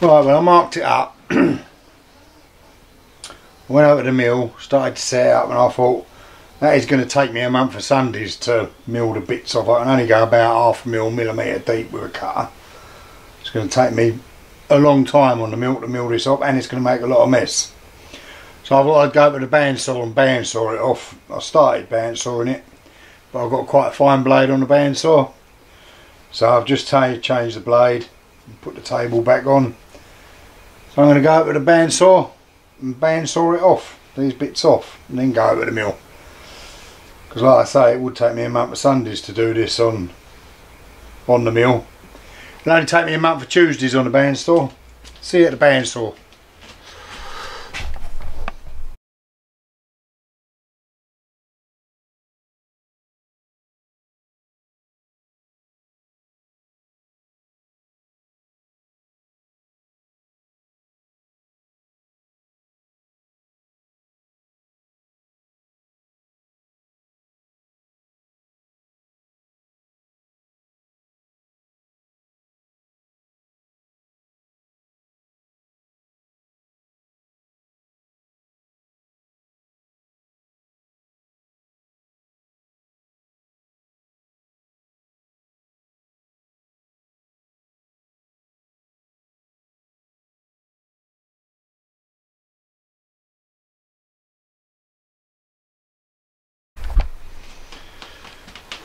Right, well I marked it up, went over to the mill, started to set it up, and I thought that is going to take me a month of Sundays to mill the bits off. I can only go about half a millimetre deep with a cutter. It's going to take me a long time on the mill to mill this up, and it's going to make a lot of mess. So I thought I'd go to the bandsaw and bandsaw it off. I started bandsawing it, but I've got quite a fine blade on the bandsaw. So I've just changed the blade and put the table back on. So I'm going to go over to the bandsaw and bandsaw it off, these bits off, and then go over to the mill. Because like I say, it would take me a month of Sundays to do this on the mill. It'll only take me a month of Tuesdays on the bandsaw. See you at the bandsaw.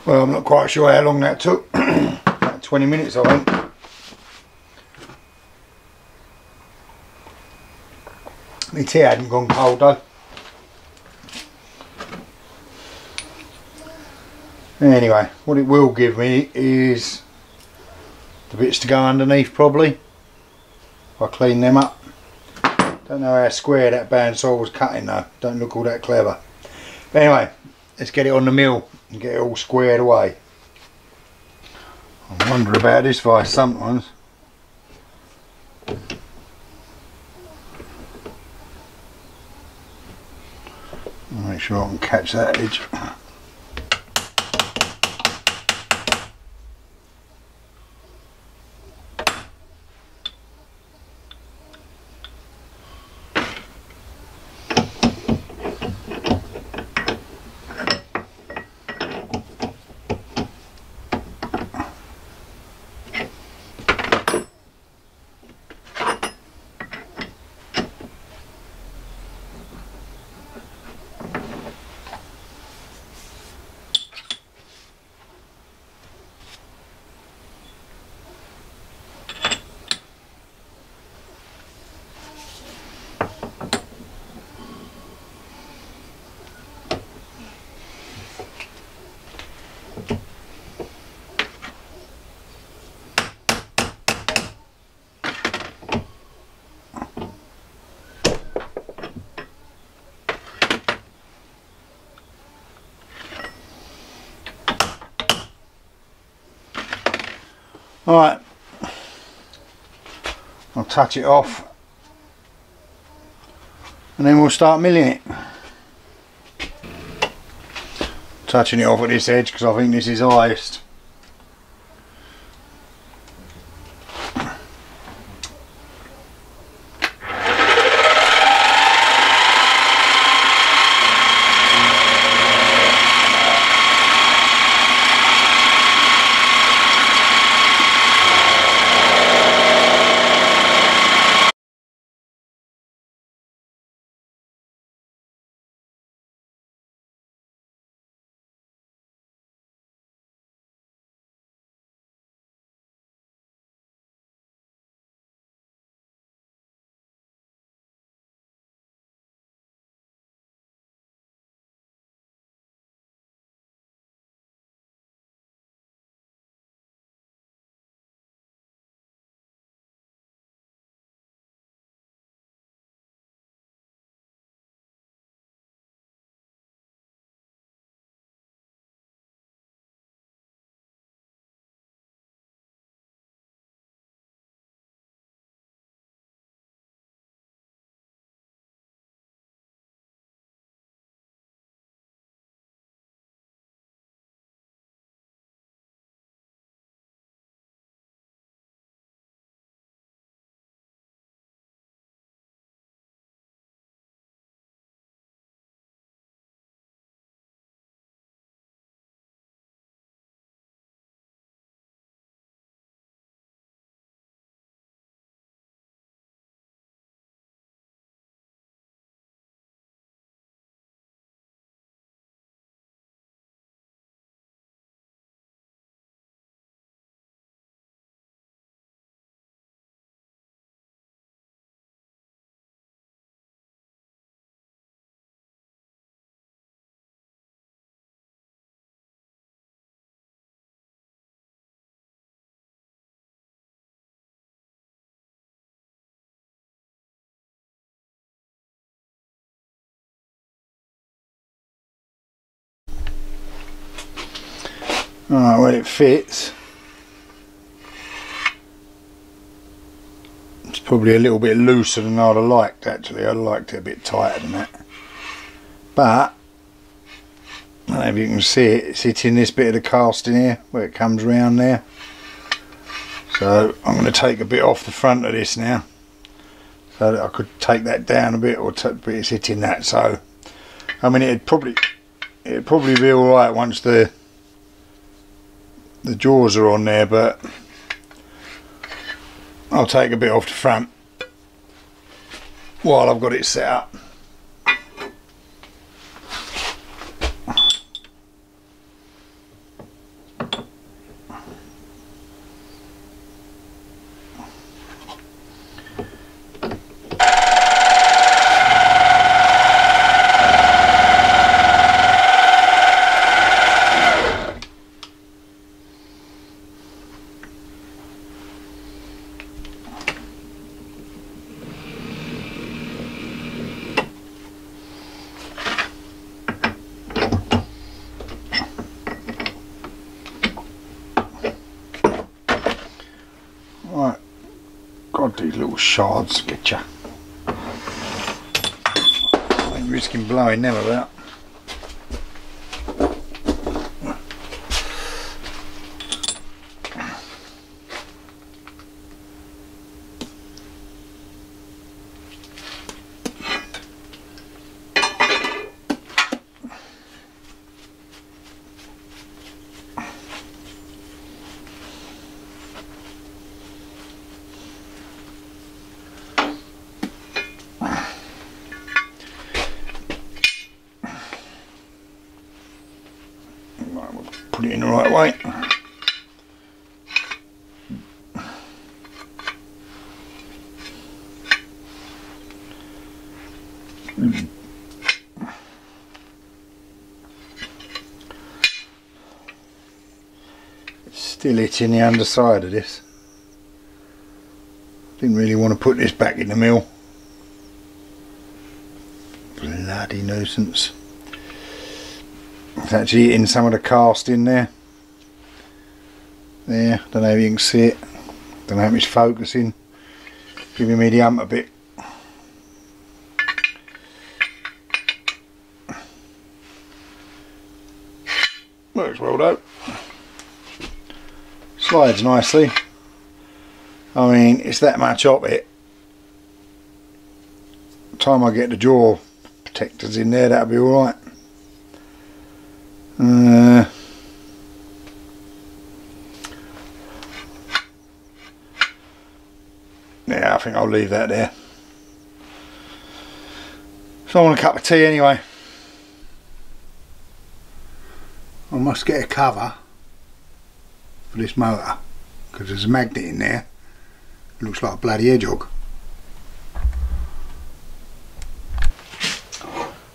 Well, I'm not quite sure how long that took. About 20 minutes I think. My tea hadn't gone cold though. Anyway, what it will give me is the bits to go underneath probably. If I clean them up. Don't know how square that bandsaw was cutting though. Don't look all that clever. But anyway, let's get it on the mill and get it all squared away. I wonder about this vice sometimes. Make sure I can catch that edge. Alright, I'll touch it off and then we'll start milling it. Touching it off at this edge because I think this is highest. Alright, well it fits. It's probably a little bit looser than I'd have liked actually. I'd have liked it a bit tighter than that. But, I don't know if you can see it, it's hitting this bit of the casting here, where it comes round there. So, I'm going to take a bit off the front of this now. So that I could take that down a bit, but it's hitting that, so... I mean, it'd probably be alright once the jaws are on there, but I'll take a bit off the front while I've got it set up. Right, God, these little shards get ya. I ain't risking blowing them about. Put it in the right way. Still hitting the underside of this. Didn't really want to put this back in the mill. Bloody nuisance. It's actually hitting some of the cast in there. There, don't know if you can see it. Don't know if it's focusing. Giving me the hump a bit. Works well though. Slides nicely. I mean, it's that much of it. By the time I get the jaw protectors in there, that'll be alright. Yeah, I think I'll leave that there. So I want a cup of tea anyway. I must get a cover for this motor because there's a magnet in there. It looks like a bloody hedgehog.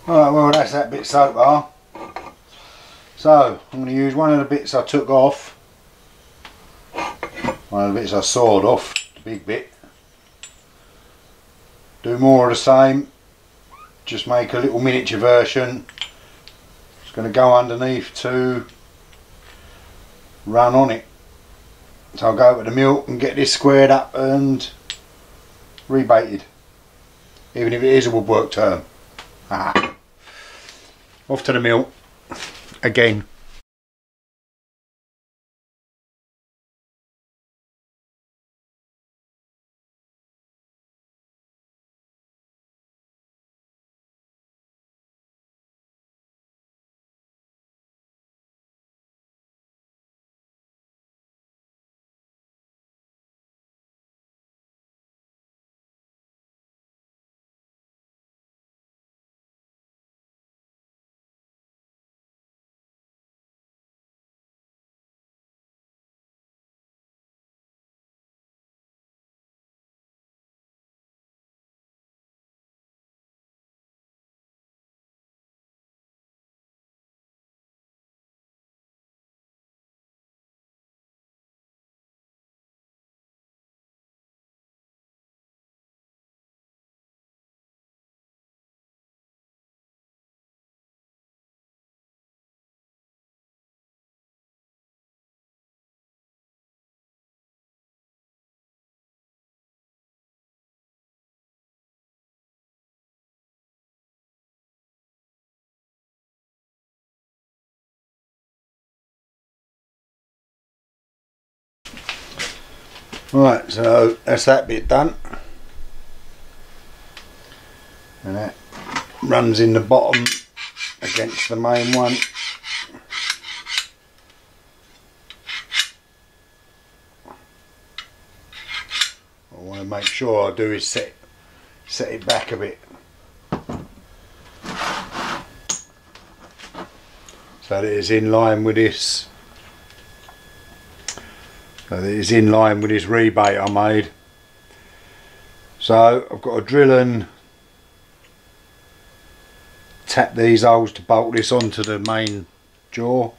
Alright, well that's that bit so far. So I'm going to use one of the bits I took off. One of the bits I sawed off, the big bit. Do more of the same. Just make a little miniature version. It's going to go underneath to run on it. So I'll go to the mill and get this squared up and rebaited. Even if it is a woodwork term. Off to the mill again. Right, so that's that bit done, and that runs in the bottom against the main one. What I want to make sure I do is set it back a bit, so that it's in line with this. So that it's in line with this rebate I made. So I've got to drill and tap these holes to bolt this onto the main jaw.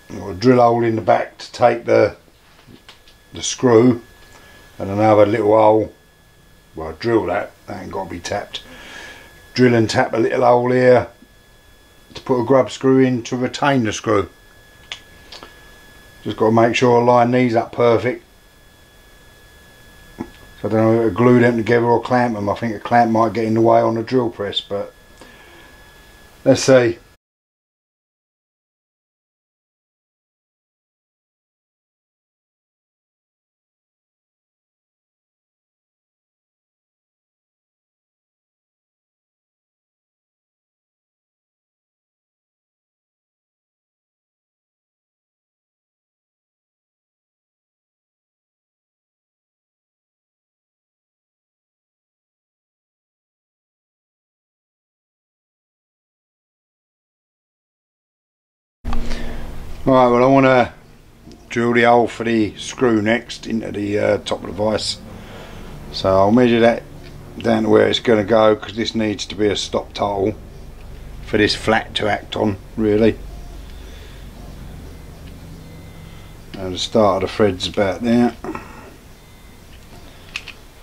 I've got a drill hole in the back to take the screw, and another little hole. Well, I drill that ain't got to be tapped. Drill and tap a little hole here to put a grub screw in to retain the screw. Just got to make sure I line these up perfect. So I don't know whether to glue them together or clamp them. I think a clamp might get in the way on the drill press, but let's see. Right, well I want to drill the hole for the screw next into the top of the vise. So I'll measure that down to where it's going to go, because this needs to be a stopped hole for this flat to act on, really. And the start of the thread's about there.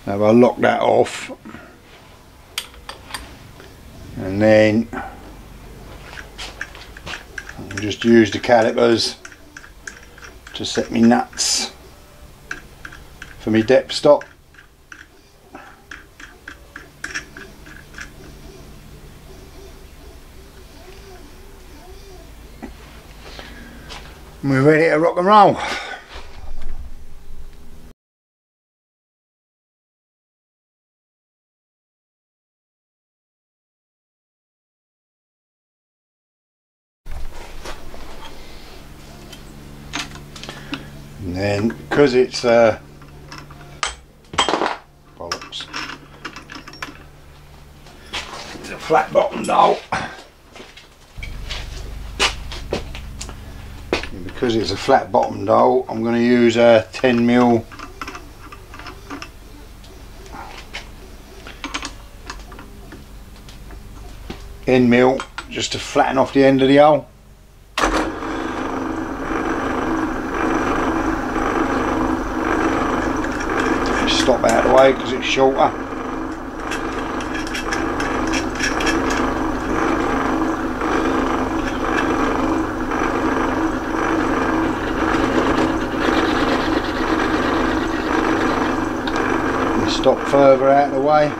Now I'll lock that off, and then I'll just use the calipers to set me nuts for me depth stop. We're ready to rock and roll. And then, because it's bollocks, it's a flat bottomed hole. And because it's a flat bottomed hole, I'm going to use a 10mm end mill just to flatten off the end of the hole. Stop out of the way because it's shorter. And stop further out of the way.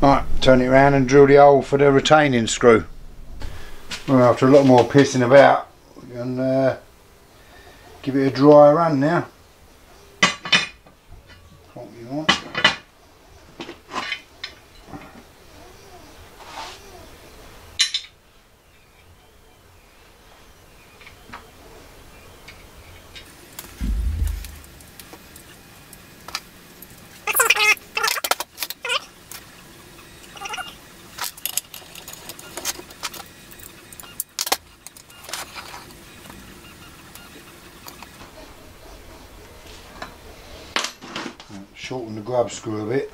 Right, turn it around and drill the hole for the retaining screw. Well, after a lot more pissing about, we can give it a dry run now. What you want. shorten the grub screw a bit.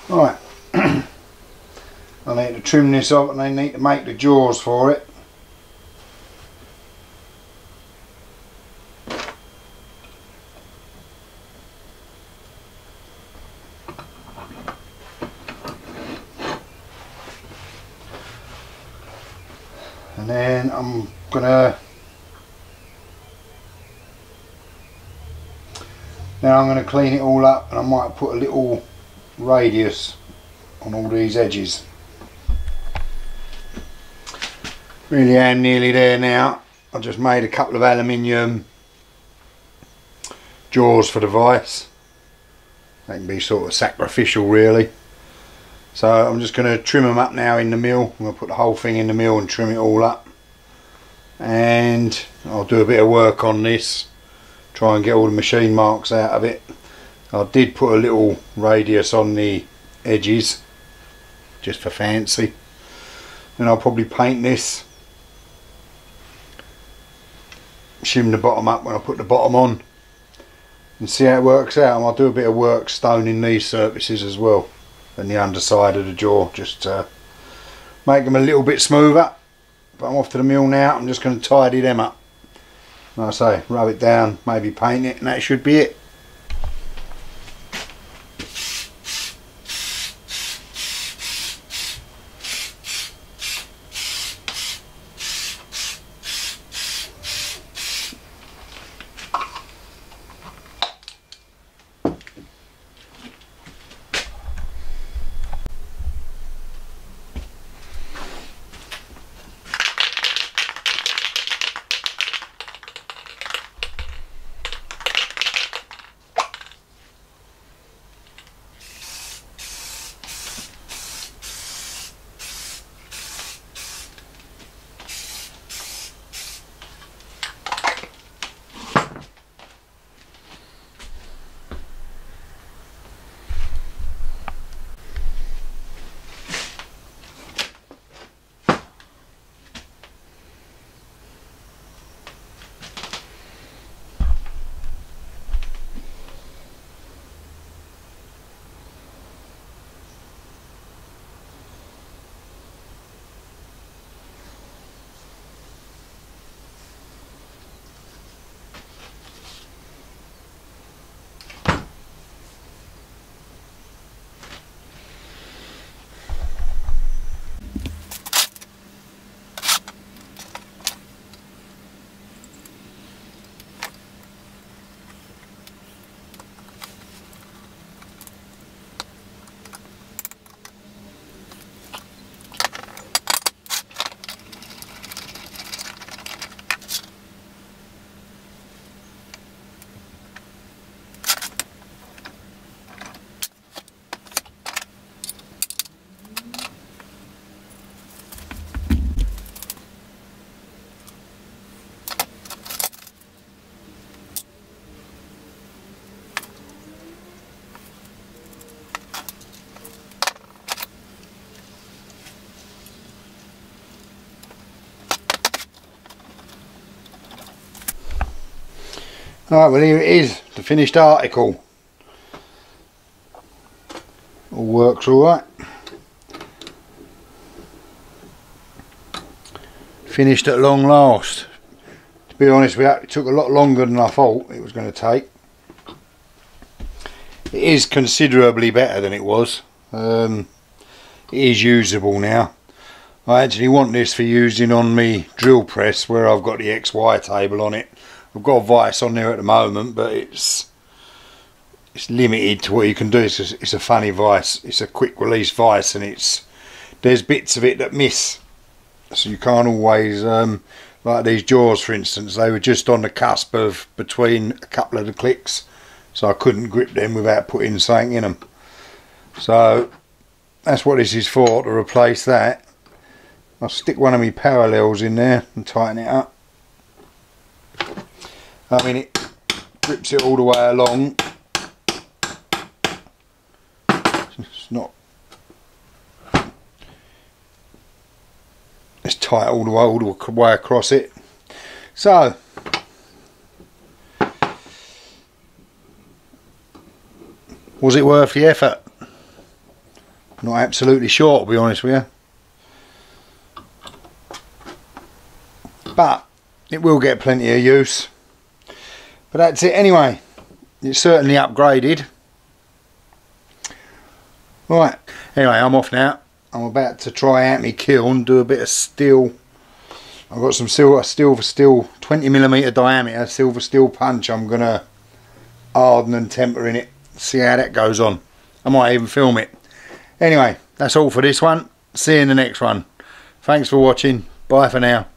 Right, I need to trim this off and I need to make the jaws for it. And then I'm gonna clean it all up, and I might put a little radius on all these edges. Really am nearly there now. I just made a couple of aluminium jaws for the vise. They can be sort of sacrificial really. So I'm just going to trim them up now in the mill. I'm going to put the whole thing in the mill and trim it all up. And I'll do a bit of work on this. Try and get all the machine marks out of it. I did put a little radius on the edges just for fancy, and I'll probably paint this, shim the bottom up when I put the bottom on, and see how it works out. And I'll do a bit of work stoning these surfaces as well and the underside of the jaw, just to make them a little bit smoother. But I'm off to the mill now. I'm just going to tidy them up. Like I say, rub it down, maybe paint it, and that should be it. Alright, well here it is, the finished article. All works alright. Finished at long last. To be honest with you, it took a lot longer than I thought it was going to take. It is considerably better than it was. It is usable now. I actually want this for using on me drill press where I've got the XY table on it. I've got a vise on there at the moment, but it's limited to what you can do. It's a funny vise. It's a quick release vise, and there's bits of it that miss. so you can't always like these jaws for instance, they were just on the cusp of between a couple of the clicks, so I couldn't grip them without putting something in them. So that's what this is for, to replace that. I'll stick one of my parallels in there and tighten it up. I mean, it grips it all the way along. It's not, it's tight all the way across it. So was it worth the effort? Not absolutely sure, to be honest with you, but it will get plenty of use. But that's it anyway. It's certainly upgraded. Right, anyway, I'm off now. I'm about to try out my kiln, do a bit of steel. I've got some silver steel 20mm diameter silver steel punch. I'm gonna harden and temper in it, see how that goes on. I might even film it. Anyway, that's all for this one. See you in the next one. Thanks for watching. Bye for now.